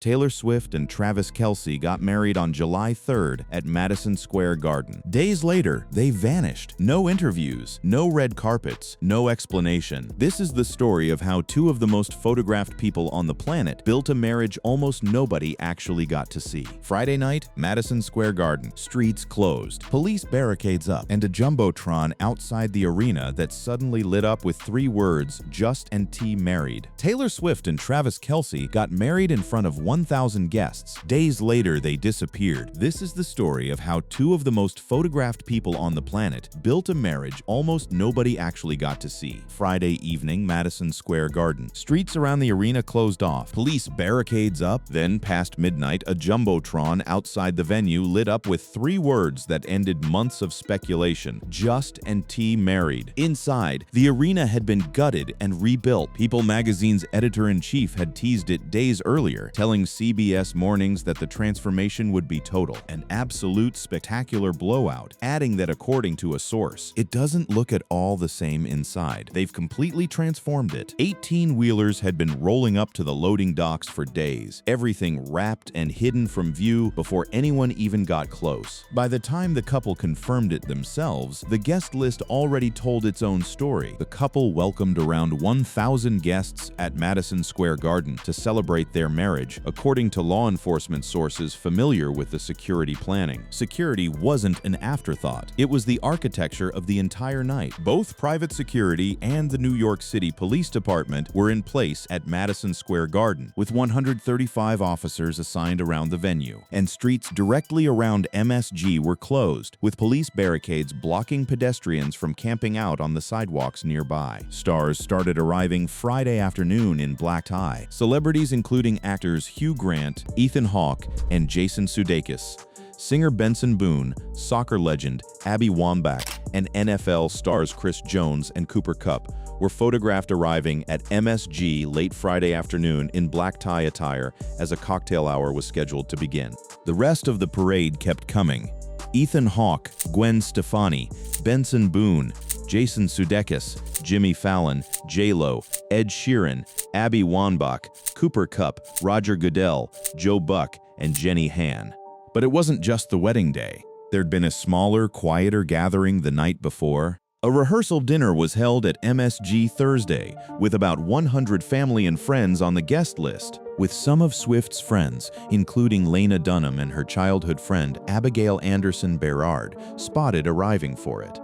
Taylor Swift and Travis Kelce got married on July 3rd at Madison Square Garden. Days later, they vanished. No interviews, no red carpets, no explanation. This is the story of how two of the most photographed people on the planet built a marriage almost nobody actually got to see. Friday night, Madison Square Garden. Streets closed. Police barricades up, and a jumbotron outside the arena that suddenly lit up with three words, "Just and T married." Taylor Swift and Travis Kelce got married in front of 1,000 guests. Days later, they disappeared. This is the story of how two of the most photographed people on the planet built a marriage almost nobody actually got to see. Friday evening, Madison Square Garden. Streets around the arena closed off. Police barricades up. Then, past midnight, a jumbotron outside the venue lit up with three words that ended months of speculation: Just and T married. Inside, the arena had been gutted and rebuilt. People magazine's editor-in-chief had teased it days earlier, telling CBS Mornings that the transformation would be total, an absolute spectacular blowout, adding that according to a source, it doesn't look at all the same inside. They've completely transformed it. 18-wheelers had been rolling up to the loading docks for days, everything wrapped and hidden from view before anyone even got close. By the time the couple confirmed it themselves, the guest list already told its own story. The couple welcomed around 1,000 guests at Madison Square Garden to celebrate their marriage, according to law enforcement sources familiar with the security planning. Security wasn't an afterthought. It was the architecture of the entire night. Both private security and the New York City Police Department were in place at Madison Square Garden, with 135 officers assigned around the venue. And streets directly around MSG were closed, with police barricades blocking pedestrians from camping out on the sidewalks nearby. Stars started arriving Friday afternoon in black tie. Celebrities including actors Hugh Grant, Ethan Hawke, and Jason Sudeikis. Singer Benson Boone, soccer legend Abby Wambach, and NFL stars Chris Jones and Cooper Kupp were photographed arriving at MSG late Friday afternoon in black tie attire as a cocktail hour was scheduled to begin. The rest of the parade kept coming. Ethan Hawke, Gwen Stefani, Benson Boone, Jason Sudeikis, Jimmy Fallon, J-Lo, Ed Sheeran, Abby Wambach, Cooper Kupp, Roger Goodell, Joe Buck, and Jenny Han. But it wasn't just the wedding day. There'd been a smaller, quieter gathering the night before. A rehearsal dinner was held at MSG Thursday, with about 100 family and friends on the guest list, with some of Swift's friends, including Lena Dunham and her childhood friend Abigail Anderson Berard, spotted arriving for it.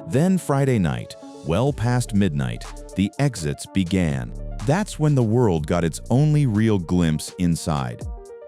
Then Friday night, well past midnight, the exits began. That's when the world got its only real glimpse inside.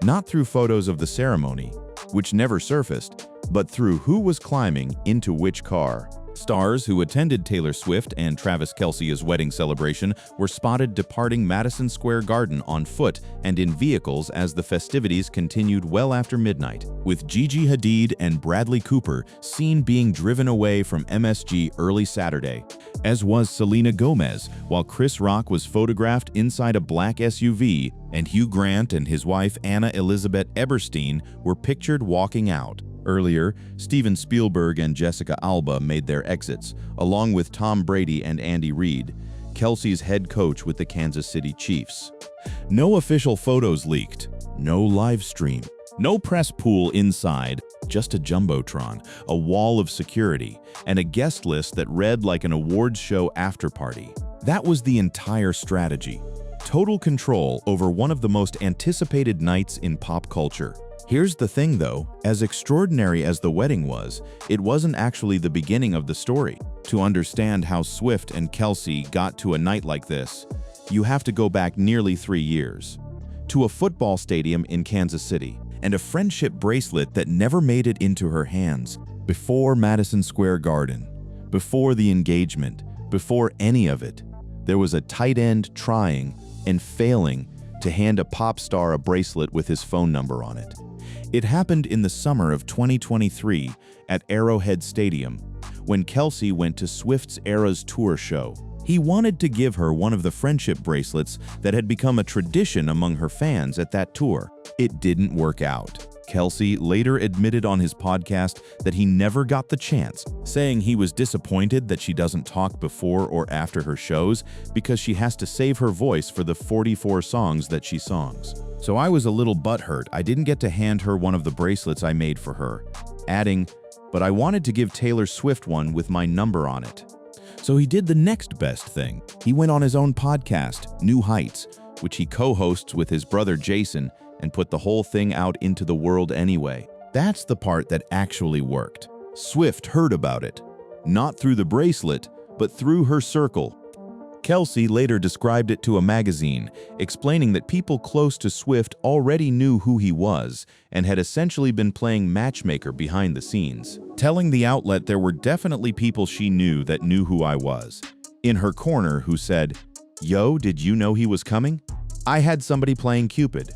Not through photos of the ceremony, which never surfaced, but through who was climbing into which car. Stars who attended Taylor Swift and Travis Kelce's wedding celebration were spotted departing Madison Square Garden on foot and in vehicles as the festivities continued well after midnight, with Gigi Hadid and Bradley Cooper seen being driven away from MSG early Saturday, as was Selena Gomez, while Chris Rock was photographed inside a black SUV, and Hugh Grant and his wife Anna Elizabeth Eberstein were pictured walking out. Earlier, Steven Spielberg and Jessica Alba made their exits, along with Tom Brady and Andy Reid, Kelce's head coach with the Kansas City Chiefs. No official photos leaked, no live stream, no press pool inside, just a jumbotron, a wall of security, and a guest list that read like an awards show after-party. That was the entire strategy. Total control over one of the most anticipated nights in pop culture. Here's the thing though, as extraordinary as the wedding was, it wasn't actually the beginning of the story. To understand how Swift and Kelce got to a night like this, you have to go back nearly 3 years. To a football stadium in Kansas City, and a friendship bracelet that never made it into her hands. Before Madison Square Garden, before the engagement, before any of it, there was a tight end trying and failing to hand a pop star a bracelet with his phone number on it. It happened in the summer of 2023 at Arrowhead Stadium, when Kelce went to Swift's Eras Tour show. He wanted to give her one of the friendship bracelets that had become a tradition among her fans at that tour. It didn't work out. Kelce later admitted on his podcast that he never got the chance, saying he was disappointed that she doesn't talk before or after her shows because she has to save her voice for the 44 songs that she songs. So I was a little butthurt I didn't get to hand her one of the bracelets I made for her, adding, "But I wanted to give Taylor Swift one with my number on it." So he did the next best thing. He went on his own podcast, New Heights, which he co-hosts with his brother Jason, and put the whole thing out into the world anyway. That's the part that actually worked. Swift heard about it, not through the bracelet, but through her circle. Kelce later described it to a magazine, explaining that people close to Swift already knew who he was and had essentially been playing matchmaker behind the scenes, telling the outlet there were definitely people she knew that knew who I was. In her corner who said, "Yo, did you know he was coming? I had somebody playing Cupid."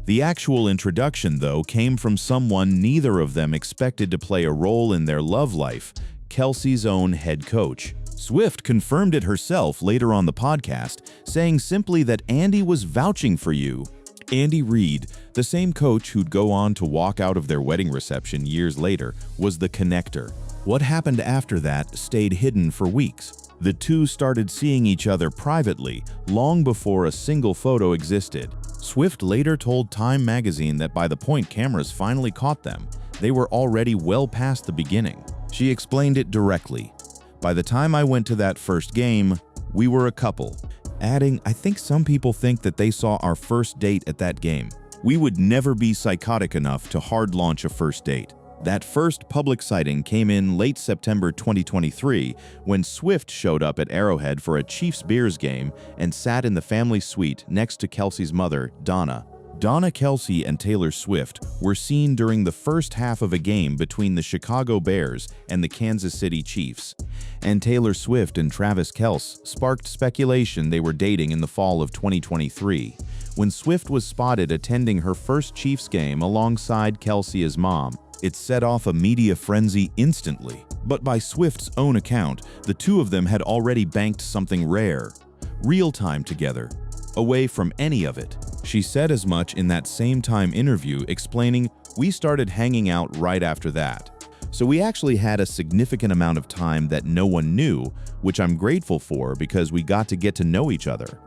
The actual introduction, though, came from someone neither of them expected to play a role in their love life, Kelce's own head coach. Swift confirmed it herself later on the podcast, saying simply that Andy was vouching for you. Andy Reid, the same coach who'd go on to walk out of their wedding reception years later, was the connector. What happened after that stayed hidden for weeks. The two started seeing each other privately long before a single photo existed. Swift later told Time magazine that by the point cameras finally caught them, they were already well past the beginning. She explained it directly. "By the time I went to that first game, we were a couple," adding, "I think some people think that they saw our first date at that game. We would never be psychotic enough to hard launch a first date." That first public sighting came in late September 2023 when Swift showed up at Arrowhead for a Chiefs-Bears game and sat in the family suite next to Kelce's mother, Donna. Donna, Kelce, and Taylor Swift were seen during the first half of a game between the Chicago Bears and the Kansas City Chiefs. And Taylor Swift and Travis Kelce sparked speculation they were dating in the fall of 2023, when Swift was spotted attending her first Chiefs game alongside Kelce's mom. It set off a media frenzy instantly. But by Swift's own account, the two of them had already banked something rare, real time together, away from any of it. She said as much in that same Time interview, explaining, "We started hanging out right after that. So we actually had a significant amount of time that no one knew, which I'm grateful for because we got to get to know each other."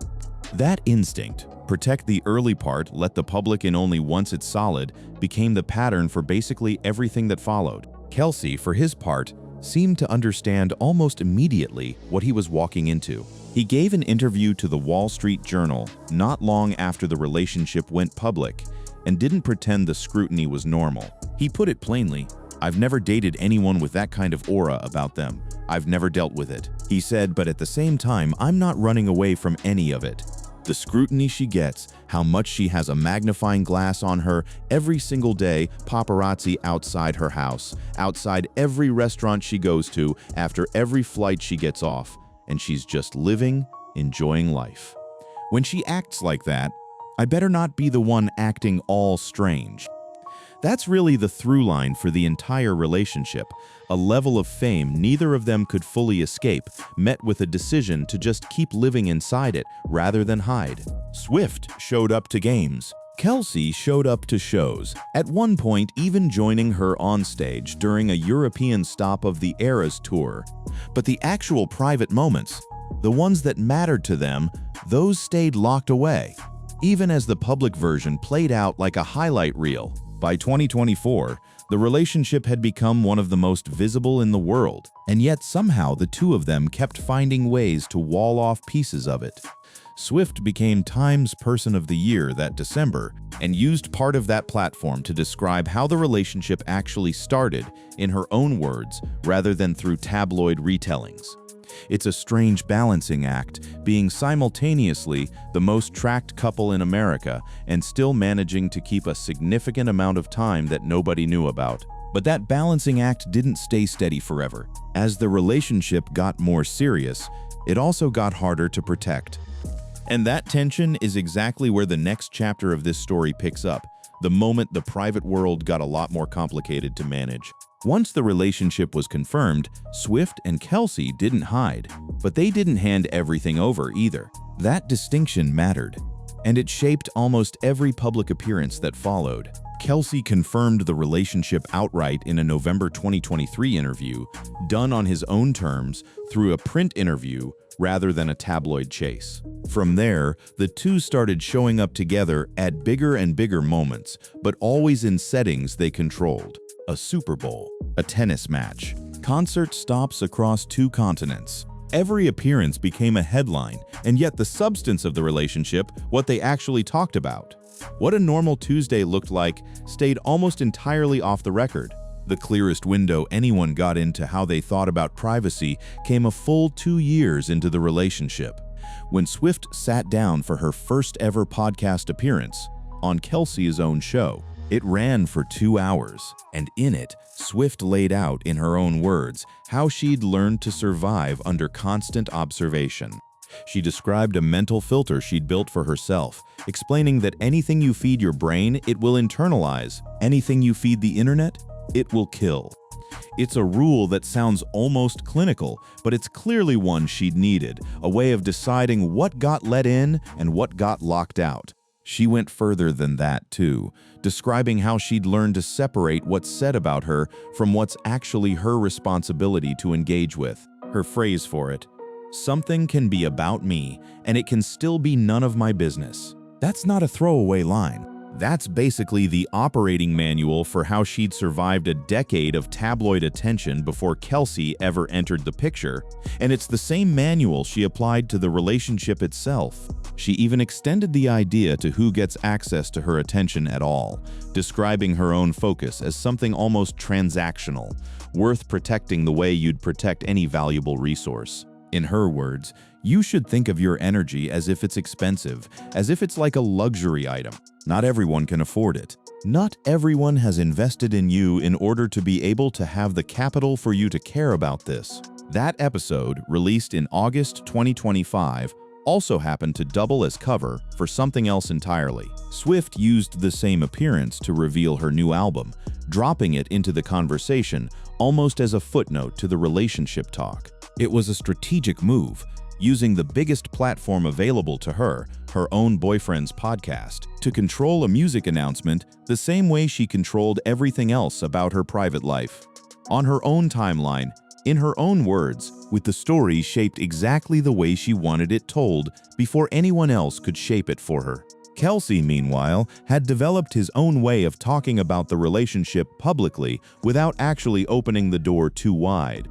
That instinct, protect the early part, let the public in only once it's solid, became the pattern for basically everything that followed. Kelce, for his part, seemed to understand almost immediately what he was walking into. He gave an interview to the Wall Street Journal not long after the relationship went public and didn't pretend the scrutiny was normal. He put it plainly, "I've never dated anyone with that kind of aura about them. I've never dealt with it." He said, "But at the same time, I'm not running away from any of it. The scrutiny she gets, how much she has a magnifying glass on her every single day, paparazzi outside her house, outside every restaurant she goes to, after every flight she gets off, and she's just living, enjoying life. When she acts like that, I better not be the one acting all strange." That's really the through line for the entire relationship, a level of fame neither of them could fully escape, met with a decision to just keep living inside it rather than hide. Swift showed up to games. Kelce showed up to shows, at one point even joining her on stage during a European stop of the Eras tour. But the actual private moments, the ones that mattered to them, those stayed locked away, even as the public version played out like a highlight reel. By 2024, the relationship had become one of the most visible in the world, and yet somehow the two of them kept finding ways to wall off pieces of it. Swift became Time's Person of the Year that December and used part of that platform to describe how the relationship actually started in her own words rather than through tabloid retellings. It's a strange balancing act, being simultaneously the most tracked couple in America and still managing to keep a significant amount of time that nobody knew about. But that balancing act didn't stay steady forever. As the relationship got more serious, it also got harder to protect. And that tension is exactly where the next chapter of this story picks up, the moment the private world got a lot more complicated to manage. Once the relationship was confirmed, Swift and Kelce didn't hide, but they didn't hand everything over either. That distinction mattered. and it shaped almost every public appearance that followed. Kelce confirmed the relationship outright in a November 2023 interview, done on his own terms through a print interview rather than a tabloid chase. From there, the two started showing up together at bigger and bigger moments, but always in settings they controlled. A Super Bowl, a tennis match, concert stops across 2 continents. Every appearance became a headline, and yet the substance of the relationship, what they actually talked about, what a normal Tuesday looked like, stayed almost entirely off the record. The clearest window anyone got into how they thought about privacy came a full 2 years into the relationship, when Swift sat down for her first ever podcast appearance on Kelce's own show. It ran for 2 hours, and in it, Swift laid out in her own words how she'd learned to survive under constant observation. She described a mental filter she'd built for herself, explaining that anything you feed your brain, it will internalize. Anything you feed the internet, it will kill. It's a rule that sounds almost clinical, but it's clearly one she'd needed, a way of deciding what got let in and what got locked out. She went further than that, too, describing how she'd learned to separate what's said about her from what's actually her responsibility to engage with. Her phrase for it, "Something can be about me, and it can still be none of my business." That's not a throwaway line. That's basically the operating manual for how she'd survived a decade of tabloid attention before Kelce ever entered the picture, and it's the same manual she applied to the relationship itself. She even extended the idea to who gets access to her attention at all, describing her own focus as something almost transactional, worth protecting the way you'd protect any valuable resource. In her words, you should think of your energy as if it's expensive, as if it's like a luxury item. Not everyone can afford it. Not everyone has invested in you in order to be able to have the capital for you to care about this. That episode, released in August 2025, also happened to double as cover for something else entirely. Swift used the same appearance to reveal her new album, dropping it into the conversation almost as a footnote to the relationship talk. It was a strategic move, using the biggest platform available to her, her own boyfriend's podcast, to control a music announcement the same way she controlled everything else about her private life. On her own timeline, in her own words, with the story shaped exactly the way she wanted it told before anyone else could shape it for her. Kelce, meanwhile, had developed his own way of talking about the relationship publicly without actually opening the door too wide.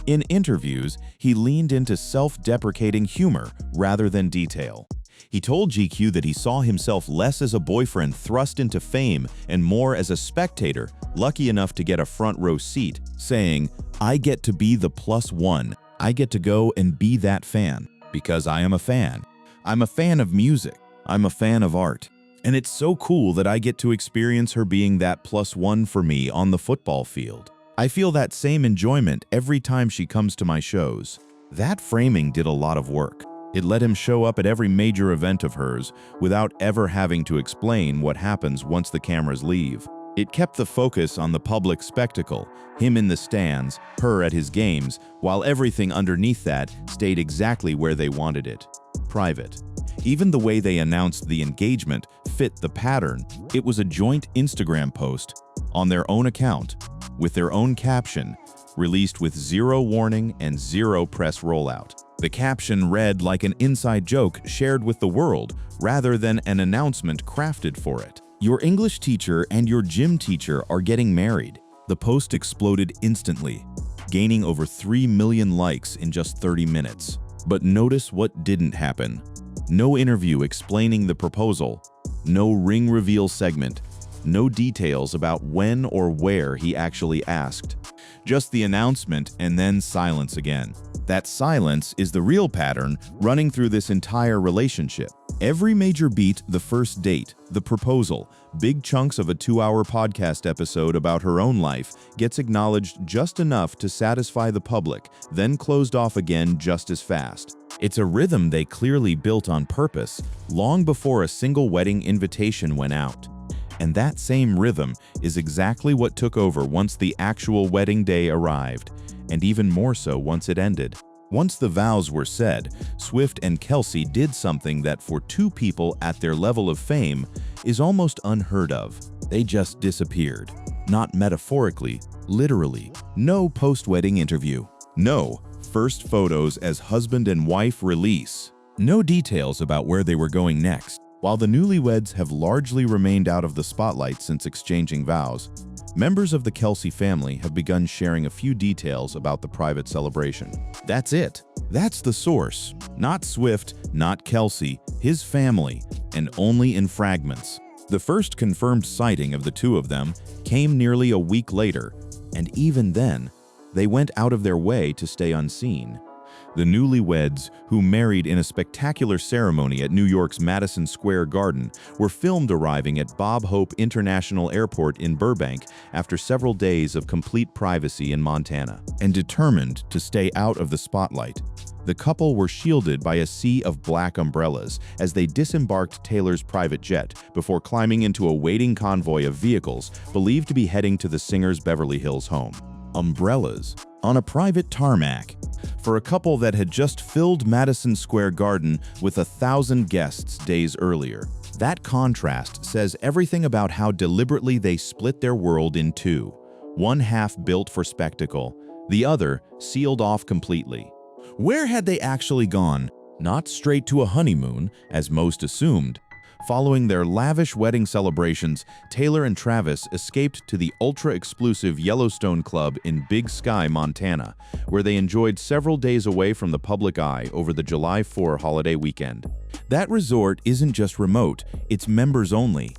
In interviews, he leaned into self-deprecating humor rather than detail. He told GQ that he saw himself less as a boyfriend thrust into fame and more as a spectator, lucky enough to get a front-row seat, saying, "I get to be the +1. I get to go and be that fan, because I am a fan. I'm a fan of music. I'm a fan of art. And it's so cool that I get to experience her being that +1 for me on the football field. I feel that same enjoyment every time she comes to my shows." That framing did a lot of work. It let him show up at every major event of hers without ever having to explain what happens once the cameras leave. It kept the focus on the public spectacle, him in the stands, her at his games, while everything underneath that stayed exactly where they wanted it, private. Even the way they announced the engagement fit the pattern. It was a joint Instagram post on their own account, with their own caption, released with 0 warning and 0 press rollout. The caption read like an inside joke shared with the world, rather than an announcement crafted for it. "Your English teacher and your gym teacher are getting married." The post exploded instantly, gaining over 3 million likes in just 30 minutes. But notice what didn't happen. No interview explaining the proposal, no ring reveal segment, no details about when or where he actually asked. Just the announcement and then silence again. That silence is the real pattern running through this entire relationship. Every major beat, the first date, the proposal, big chunks of a 2-hour podcast episode about her own life gets acknowledged just enough to satisfy the public, then closed off again just as fast. It's a rhythm they clearly built on purpose, long before a single wedding invitation went out. And that same rhythm is exactly what took over once the actual wedding day arrived, and even more so once it ended. Once the vows were said, Swift and Kelce did something that for two people at their level of fame is almost unheard of. They just disappeared. Not metaphorically, literally. No post-wedding interview. No first photos as husband and wife release. No details about where they were going next. While the newlyweds have largely remained out of the spotlight since exchanging vows, members of the Kelce family have begun sharing a few details about the private celebration. That's it. That's the source. Not Swift, not Kelce, his family, and only in fragments. The first confirmed sighting of the two of them came nearly a week later, and even then, they went out of their way to stay unseen. The newlyweds, who married in a spectacular ceremony at New York's Madison Square Garden, were filmed arriving at Bob Hope International Airport in Burbank after several days of complete privacy in Montana. And determined to stay out of the spotlight, the couple were shielded by a sea of black umbrellas as they disembarked Taylor's private jet before climbing into a waiting convoy of vehicles believed to be heading to the singer's Beverly Hills home. Umbrellas on a private tarmac for a couple that had just filled Madison Square Garden with 1,000 guests days earlier. That contrast says everything about how deliberately they split their world in two. One half built for spectacle, the other sealed off completely. Where had they actually gone? Not straight to a honeymoon, as most assumed. Following their lavish wedding celebrations, Taylor and Travis escaped to the ultra-exclusive Yellowstone Club in Big Sky, Montana, where they enjoyed several days away from the public eye over the July 4 holiday weekend. That resort isn't just remote, it's members only.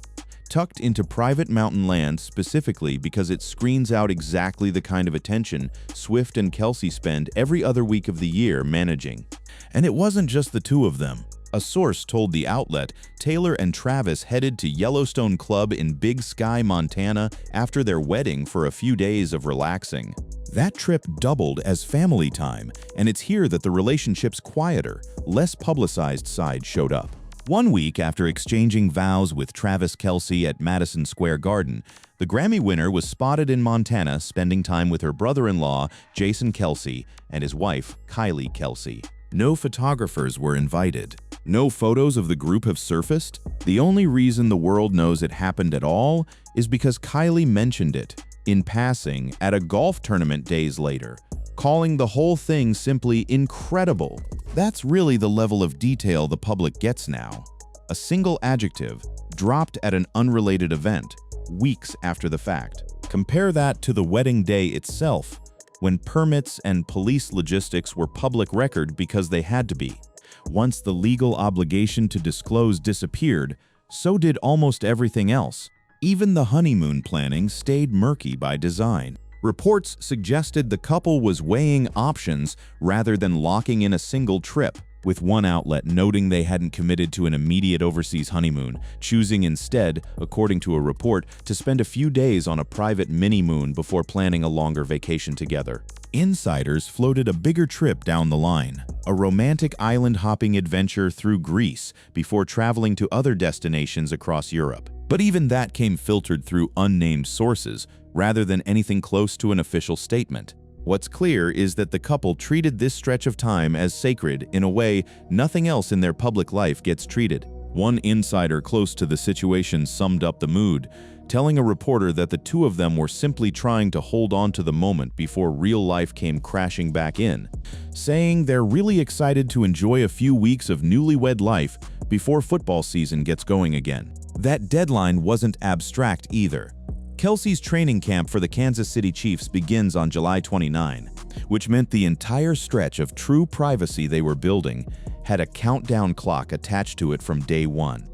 Tucked into private mountain land specifically because it screens out exactly the kind of attention Swift and Kelce spend every other week of the year managing. And it wasn't just the two of them. A source told the outlet Taylor and Travis headed to Yellowstone Club in Big Sky, Montana after their wedding for a few days of relaxing. That trip doubled as family time, and it's here that the relationship's quieter, less publicized side showed up. 1 week after exchanging vows with Travis Kelce at Madison Square Garden, the Grammy winner was spotted in Montana spending time with her brother-in-law, Jason Kelce, and his wife, Kylie Kelce. No photographers were invited. No photos of the group have surfaced. The only reason the world knows it happened at all is because Kylie mentioned it, in passing, at a golf tournament days later, calling the whole thing simply incredible. That's really the level of detail the public gets now. A single adjective, dropped at an unrelated event, weeks after the fact. Compare that to the wedding day itself, when permits and police logistics were public record because they had to be. Once the legal obligation to disclose disappeared, so did almost everything else. Even the honeymoon planning stayed murky by design. Reports suggested the couple was weighing options rather than locking in a single trip, with one outlet noting they hadn't committed to an immediate overseas honeymoon, choosing instead, according to a report, to spend a few days on a private mini-moon before planning a longer vacation together. Insiders floated a bigger trip down the line, a romantic island-hopping adventure through Greece before traveling to other destinations across Europe. But even that came filtered through unnamed sources, rather than anything close to an official statement. What's clear is that the couple treated this stretch of time as sacred in a way nothing else in their public life gets treated. One insider close to the situation summed up the mood, telling a reporter that the two of them were simply trying to hold on to the moment before real life came crashing back in, saying they're really excited to enjoy a few weeks of newlywed life before football season gets going again. That deadline wasn't abstract either. Kelce's training camp for the Kansas City Chiefs begins on July 29, which meant the entire stretch of true privacy they were building had a countdown clock attached to it from day one.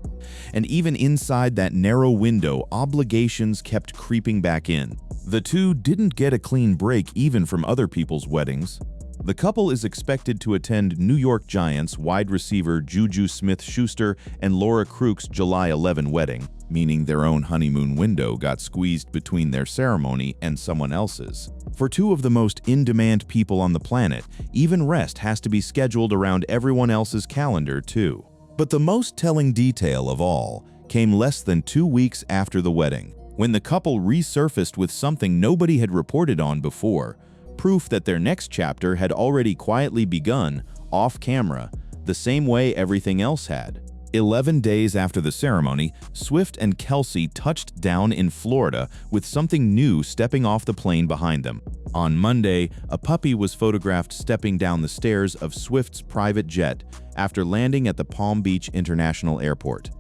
And even inside that narrow window, obligations kept creeping back in. The two didn't get a clean break even from other people's weddings. The couple is expected to attend New York Giants wide receiver Juju Smith-Schuster and Laura Crook's July 11 wedding, meaning their own honeymoon window got squeezed between their ceremony and someone else's. For two of the most in-demand people on the planet, even rest has to be scheduled around everyone else's calendar too. But the most telling detail of all came less than 2 weeks after the wedding, when the couple resurfaced with something nobody had reported on before: proof that their next chapter had already quietly begun, off camera, the same way everything else had. 11 days after the ceremony, Swift and Kelce touched down in Florida with something new stepping off the plane behind them. On Monday, a puppy was photographed stepping down the stairs of Swift's private jet after landing at the Palm Beach International Airport,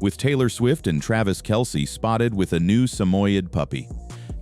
with Taylor Swift and Travis Kelce spotted with a new Samoyed puppy.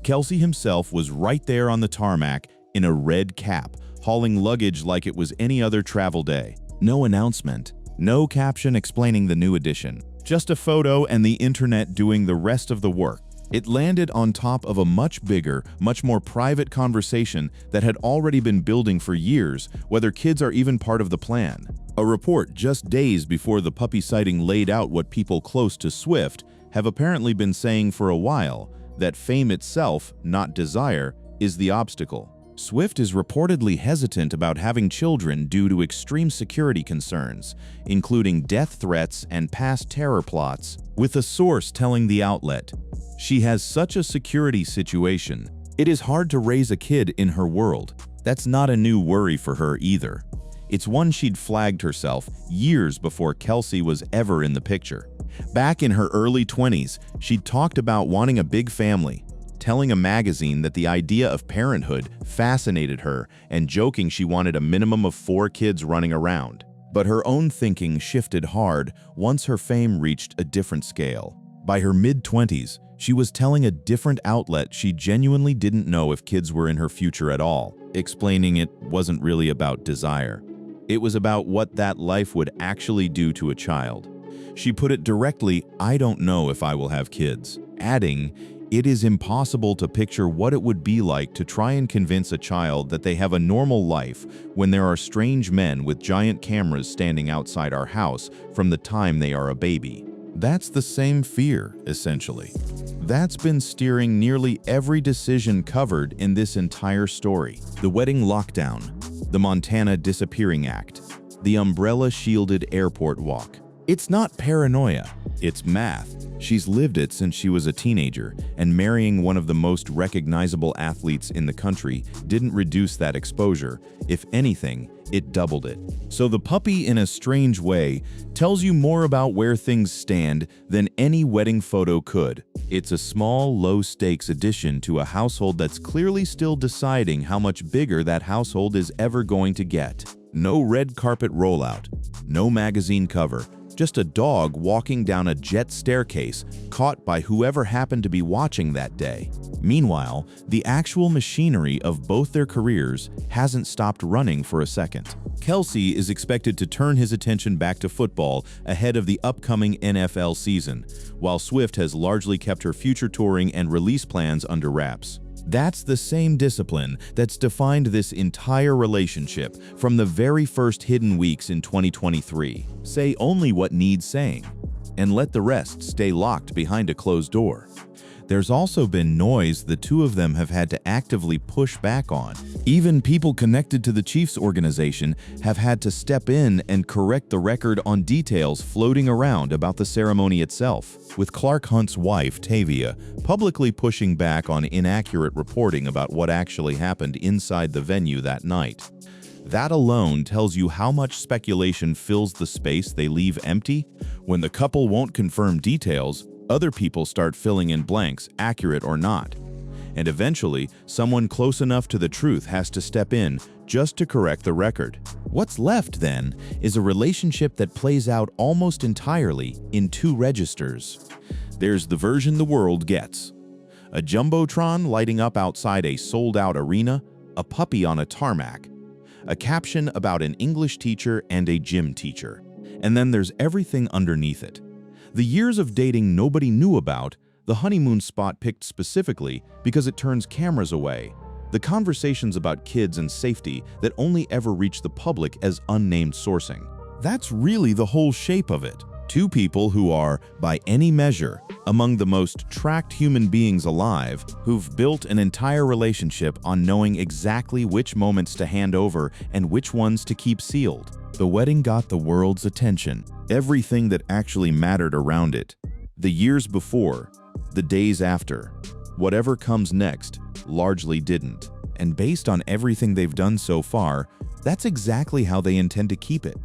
Kelce himself was right there on the tarmac in a red cap, hauling luggage like it was any other travel day. No announcement. No caption explaining the new addition. Just a photo and the internet doing the rest of the work. It landed on top of a much bigger, much more private conversation that had already been building for years, whether kids are even part of the plan. A report just days before the puppy sighting laid out what people close to Swift have apparently been saying for a while, that fame itself, not desire, is the obstacle. Swift is reportedly hesitant about having children due to extreme security concerns, including death threats and past terror plots, with a source telling the outlet, "She has such a security situation. It is hard to raise a kid in her world." That's not a new worry for her either. It's one she'd flagged herself years before Kelce was ever in the picture. Back in her early 20s, she'd talked about wanting a big family, telling a magazine that the idea of parenthood fascinated her and joking she wanted a minimum of 4 kids running around. But her own thinking shifted hard once her fame reached a different scale. By her mid-20s, she was telling a different outlet she genuinely didn't know if kids were in her future at all, explaining it wasn't really about desire. It was about what that life would actually do to a child. She put it directly, "I don't know if I will have kids," adding, "It is impossible to picture what it would be like to try and convince a child that they have a normal life when there are strange men with giant cameras standing outside our house from the time they are a baby." That's the same fear, essentially. That's been steering nearly every decision covered in this entire story. The wedding lockdown, the Montana disappearing act, the umbrella-shielded airport walk. It's not paranoia, it's math. She's lived it since she was a teenager, and marrying one of the most recognizable athletes in the country didn't reduce that exposure. If anything, it doubled it. So the puppy, in a strange way, tells you more about where things stand than any wedding photo could. It's a small, low-stakes addition to a household that's clearly still deciding how much bigger that household is ever going to get. No red carpet rollout, no magazine cover, just a dog walking down a jet staircase caught by whoever happened to be watching that day. Meanwhile, the actual machinery of both their careers hasn't stopped running for a second. Kelce is expected to turn his attention back to football ahead of the upcoming NFL season, while Swift has largely kept her future touring and release plans under wraps. That's the same discipline that's defined this entire relationship from the very first hidden weeks in 2023. Say only what needs saying, and let the rest stay locked behind a closed door. There's also been noise the two of them have had to actively push back on. Even people connected to the Chiefs organization have had to step in and correct the record on details floating around about the ceremony itself, with Clark Hunt's wife, Tavia, publicly pushing back on inaccurate reporting about what actually happened inside the venue that night. That alone tells you how much speculation fills the space they leave empty. When the couple won't confirm details, other people start filling in blanks, accurate or not. And eventually, someone close enough to the truth has to step in just to correct the record. What's left, then, is a relationship that plays out almost entirely in 2 registers. There's the version the world gets. A jumbotron lighting up outside a sold-out arena, a puppy on a tarmac, a caption about an English teacher and a gym teacher. And then there's everything underneath it. The years of dating nobody knew about, the honeymoon spot picked specifically because it turns cameras away, the conversations about kids and safety that only ever reach the public as unnamed sourcing. That's really the whole shape of it. 2 people who are, by any measure, among the most tracked human beings alive, who've built an entire relationship on knowing exactly which moments to hand over and which ones to keep sealed. The wedding got the world's attention, everything that actually mattered around it. The years before, the days after, whatever comes next, largely didn't. and based on everything they've done so far, that's exactly how they intend to keep it.